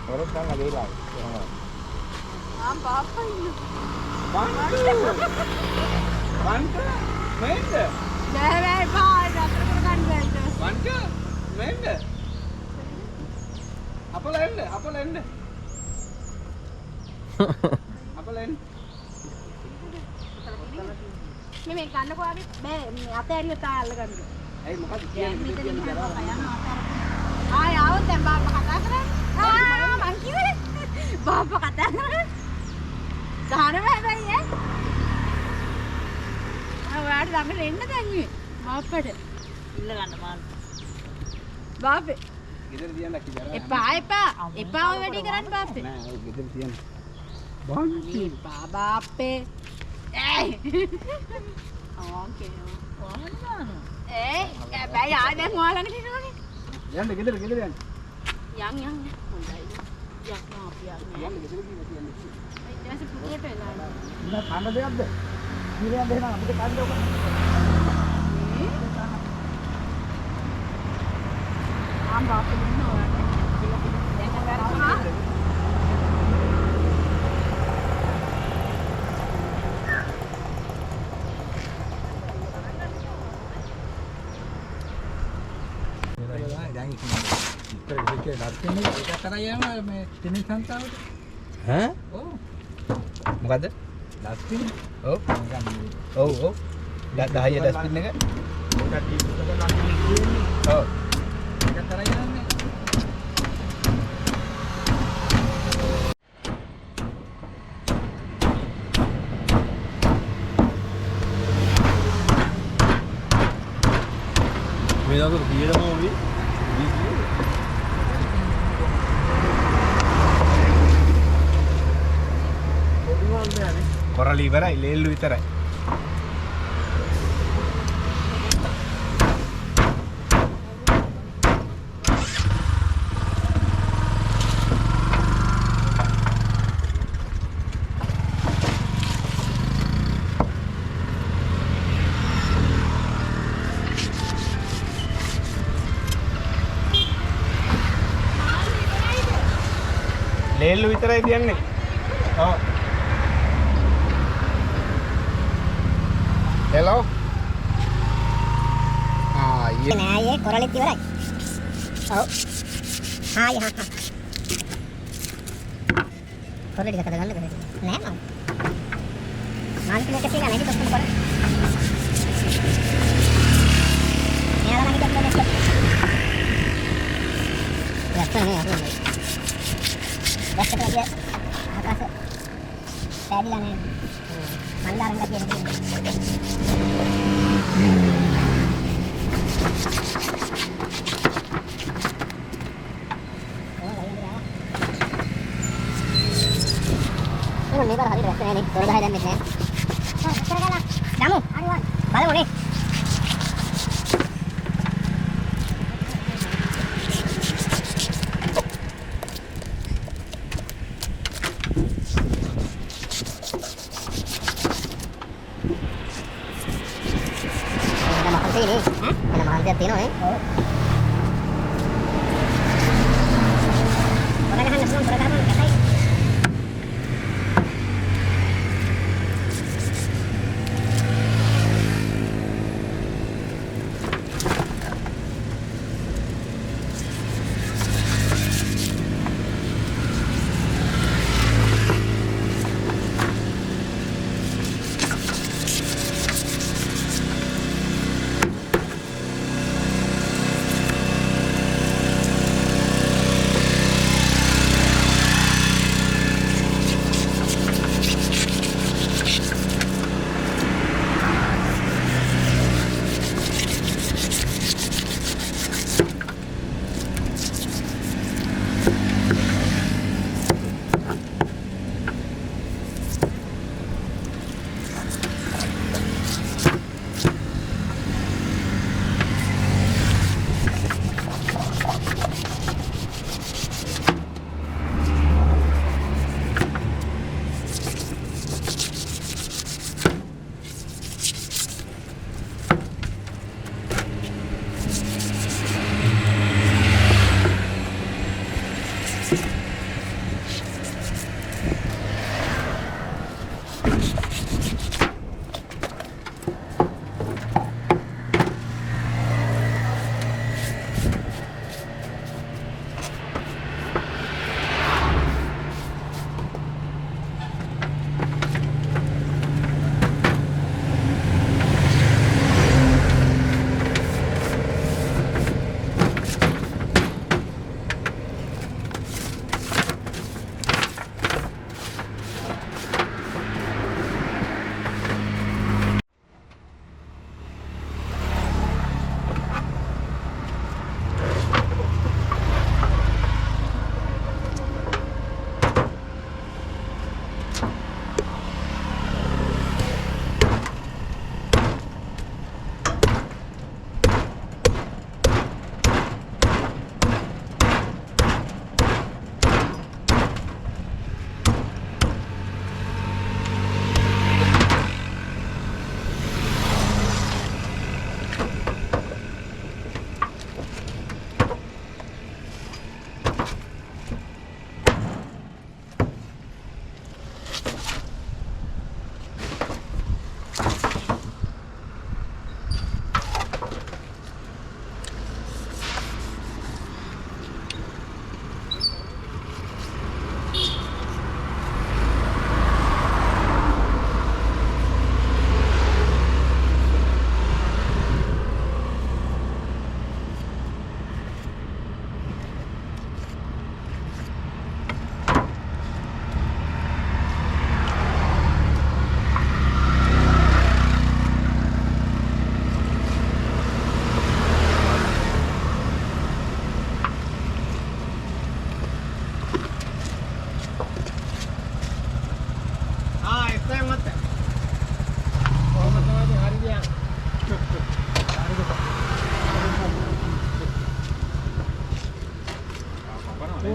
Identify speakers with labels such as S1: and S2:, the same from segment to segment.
S1: Orang kan lagi lah.
S2: Apa ini?
S1: Bantu, main deh.
S2: Dah, bye. Dah terus kan.
S1: Bantu, main deh. Apa lain deh? Apa lain deh? Apa lain?
S2: මේ ගන්නකෝ අපි බෑ මේ අතෑරිය තාල්ල ගන්න.
S1: ඇයි මොකද කියන්නේ
S2: ආය ආවොත් දැන් බාප්පා කතා කරන්නේ. මං කිව්වේ බාප්පා කතා කරන්නේ. ගහනවා හැබැයි ඈ. ඔයාට ළඟට එන්න දැන් මේ බාප්පට. ඉල්ල ගන්න මාල්. බාප්පේ.
S1: ගෙදර තියන්න කිව්වා.
S2: එපා ඔය වැඩේ කරන්න බාප්පේ.
S1: නෑ ඔය ගෙදර තියන්න.
S2: බාප්පේ. ඕකේ. බෑ ආ දැන් ඔයාලනේ කිව්වනේ.
S1: යන්න ගෙදර යන්න.
S2: යන්. හොඳයි. යක් මාපියා නෑ.
S1: යන්න ගෙදර කියන්නේ.
S2: ඊට පස්සේ පුතේට එනවා.
S1: ඉන්න කන්න දෙයක්ද? කීරයක් දෙන්න අපිට කන්න ඕක.
S2: බාප්පේ ඉන්නවා. දැන් කරා.
S1: Hah? Oh. මොකද? ඩස්බින්. ඔව්. ඔව්. ඩහය ඩස්බින් එක. ඔව්. ඒක තරයි යන්නේ.
S3: මේ දවස්වල ගියරම ඕනේ.
S1: කොරළි ඉවරයි ලේල්ලු විතරයි. ලේල්ලු විතරයි තියන්නේ. ඔව්. Hello. Iya.
S4: Nah, ya, koralit ibaray. Oh. Hai, ha. Koralit ka katagal na. Nah, no. Mahal ka na kasi na, hindi ko pa. Kaya lang kita na. Ya, sana ya. Basta ka dia. Akas. Tadi lang eh. Mandaran ka dia. Ini baru hari berapa ini? Baru dah ada nih. Seragala. Jamu. Aduan. Baru nih. Ada makan sini. Hah? Ada makan siap tino nih. Oh. Boleh kan sebelum berapa katai?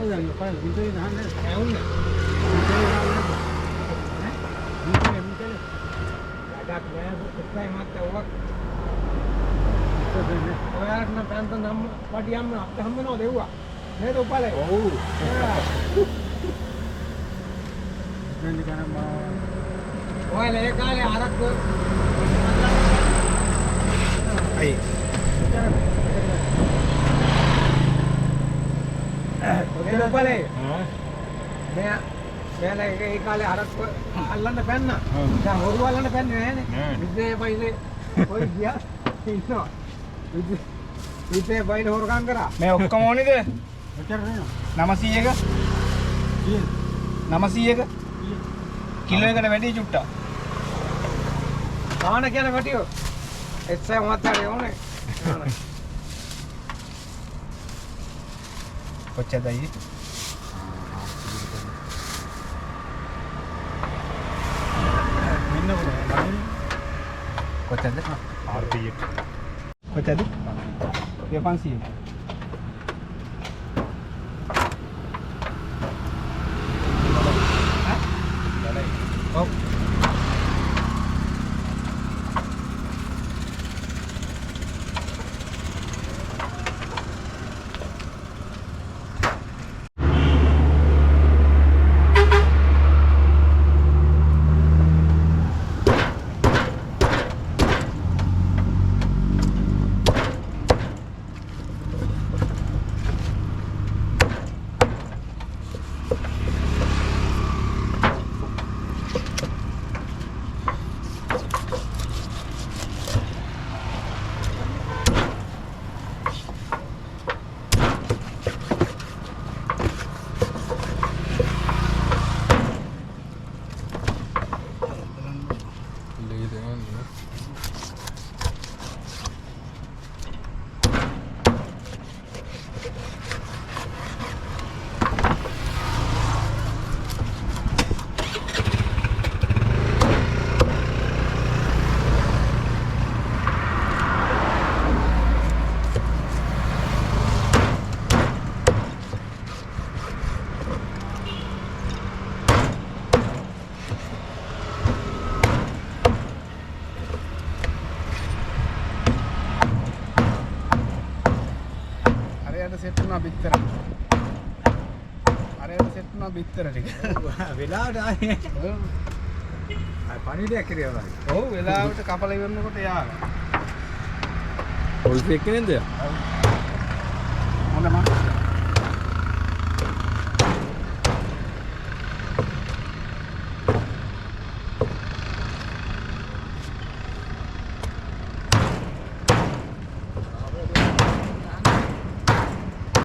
S3: දැන් කොහෙද විතරේ දාන්නේ?
S1: ඇවුන්නේ.
S3: විතරේ.
S1: වැඩක් නෑ පුතේ මත් ඔවක්. ඔයාලට නම් panther නම් වටියම්ම අපිට හම්බ වෙනව දෙව්වා. නේද උපාලේ?
S3: ඔව්. දැන් කනම
S1: ඔයාලා ඒ කාලේ අරක්කු
S3: අයි.
S1: ඔතන උපාලේ. මෙයා ඒ කාලේ අරක්කු අල්ලන්න පැන්නා. දැන් හොරු අල්ලන්න පැන්නේ නෑනේ. විද්‍යාවේ පයිසේ ඔය ගියා ඉන්නවා. විද්‍යාවේ පයින් හොරකම් කරා.
S5: මේ ඔක්කොම ඕනේද?
S3: මෙච්චර නේද?
S5: 900ක 900ක කිලෝ එකට වැඩි චුට්ටා.
S1: ගාන කියන කටියෝ. එච්චර මාත්‍රේ ඕනේ.
S5: කොච්චරදයි?
S3: මෙන්න කොහොමද?
S5: කොච්චරද?
S3: RP
S5: කොච්චරද? 500.
S3: ඔව්.
S5: සෙට් වුණා බිත්තර. අරයට සෙට් වුණා බිත්තර ටික.
S3: වෙලාවට ආයේ. පණිවිඩයක් කියලා.
S5: ඔව් වෙලාවට කපල ඉවරනකොට යාව.
S3: පොලිසිය එක්කේ නේද?
S5: හොඳම